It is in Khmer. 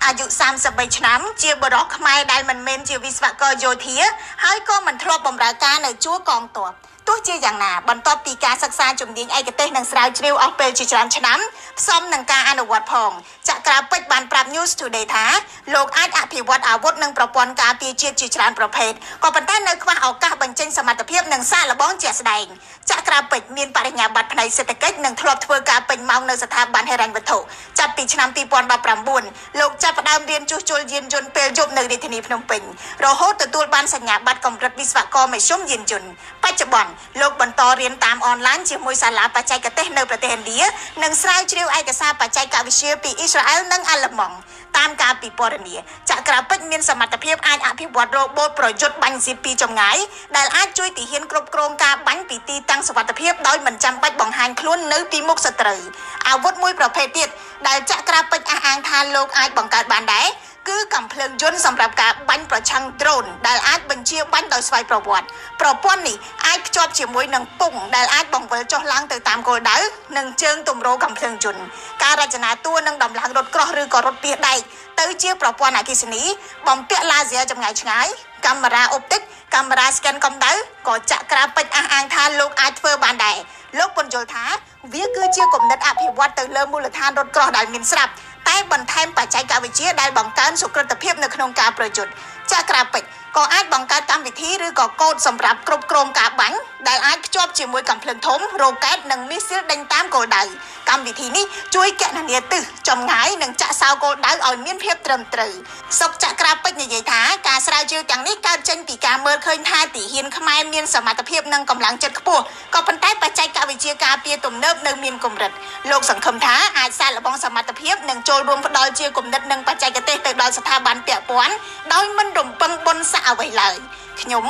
อายุ33ឆ្នាំជាបរិសុទ្ធខ្មែរដែលមិនមែនជាវិស្វករយោធាហើយក៏មិនធ្លាប់បម្រើការនៅជួរកងទ័ពទោះជាយ៉ាងណាបន្ទាប់ពីការសិក្សាជំនាញឯកទេសនិងស្រាវជ្រាវអស់ពេលជាច្រើនឆ្នាំផ្សំនឹងការអនុវត្តផងចក្រពេជ្របានប្រាប់ News Today ថាលោកអាចអភិវឌ្ឍអាវុធនិងប្រព័ន្ធការពារជាតិជាច្រើនប្រភេទក៏ប៉ុន្តែនៅខ្វះឱកាសបញ្ចេញសមត្ថភាពនិងសាកល្បងជាក់ស្ដែងចក្រពេជ្រមានបរិញ្ញាបត្រផ្នែកសេដ្ឋកិច្ចនិងធ្លាប់ធ្វើការពេញម៉ោងនៅស្ថាប័នហិរញ្ញវត្ថុចាប់ពីឆ្នាំ2019លោកចាប់ផ្ដើមរៀនជួសជុលយានយន្តពេលយប់នៅរាជធានីភ្នំពេញរហូតទទួលបានសញ្ញាបត្រកម្រិតវិស្វករមធ្យមយានយន្តបច្ចុប្បន្នលោកបន្តរៀនតាមអនឡាញជាមួយសាលាបច្ចេកទេសនៅប្រទេសឥណ្ឌានិងស្រាវជ្រាវឯកសារបច្ចេកវិទ្យាពីអ៊ីស្រាអែលនិងអាល្លឺម៉ង់តាមការពិពណ៌នាចក្រពេជ្រមានសមត្ថភាពអាចអភិវឌ្ឍរ៉ូបូតប្រយុទ្ធបាញ់ស៊ីពីចម្ងាយដែលអាចជួយទាហានគ្រប់គ្រងការបាញ់ពីទីតាំងសុវត្ថិភាពដោយមិនចាំបាច់បង្ហាញខ្លួននៅពីមុខសត្រូវអាវុធមួយប្រភេទទៀតដែលចក្រពេជ្រអះអាងថាលោកអាចបង្កើតបានដែរគឺកាំភ្លើងយន្តសម្រាប់ការបាញ់ប្រឆាំងដ្រូនដែលអាចបញ្ជាបាញ់ដោយស្វ័យប្រវត្តិប្រព័ន្ធនេះអាចភ្ជាប់ជាមួយនឹងពុម្ពដែលអាចបង្វិលចុះឡើងទៅតាមគោលដៅនិងជើងទម្រកាំភ្លើងយន្តការរចនាតួនិងដំឡើងរថក្រោះឬក៏រថពាសដែកទៅជាប្រព័ន្ធអគ្គិសនីបំពាក់ឡាស៊ែរចម្ងាយឆ្ងាយកាមេរ៉ាអុបទិកកាមេរ៉ាស្កែនកម្ដៅក៏ចក្រពេជ្រអះអាងថាលោកអាចធ្វើបានដែរលោកពន្យល់ថាវាគឺជាគំនិតអភិវឌ្ឍទៅលើមូលដ្ឋានរថក្រោះដែលមានស្រាប់តែបន្ថែមបច្ចេកវិទ្យាដែលបង្កើនសុក្រឹតភាពនៅក្នុងការប្រយុទ្ធចក្រពេជ្រក៏អាចបង្កើតកម្មវិធីឬក៏កូដសម្រាប់គ្រប់គ្រងការបាញ់ដែលអាចភ្ជាប់ជាមួយកាំភ្លើងធំរ៉ូកែតនិងមីស៊ីលដេញតាមគោលដៅកម្មវិធីនេះជួយគណនាទិសចម្ងាយនិងចាក់សោគោលដៅឲ្យមានភាពត្រឹមត្រូវសុកចក្រពេជ្រនិយាយថាការស្រាវជ្រាវទាំងនេះកើតចេញពីការមើលឃើញថាទាហានខ្មែរមានសមត្ថភាពនិងកម្លាំងចិត្តខ្ពស់ក៏ប៉ុន្តែបច្ចេកវិទ្យាការពារទំនើបនៅមានកម្រិតលោកសង្ឃឹមថាអាចសាកល្បងសមត្ថភាពនិងចូលរួមផ្ដល់ជាគំនិតនិងបច្ចេកទេសទៅដល់ស្ថាប័នពាក់ព័ន្ធដោយមិនរំពឹងបុណ្យស័ក្តិអ្វីឡើយខ្ញុំ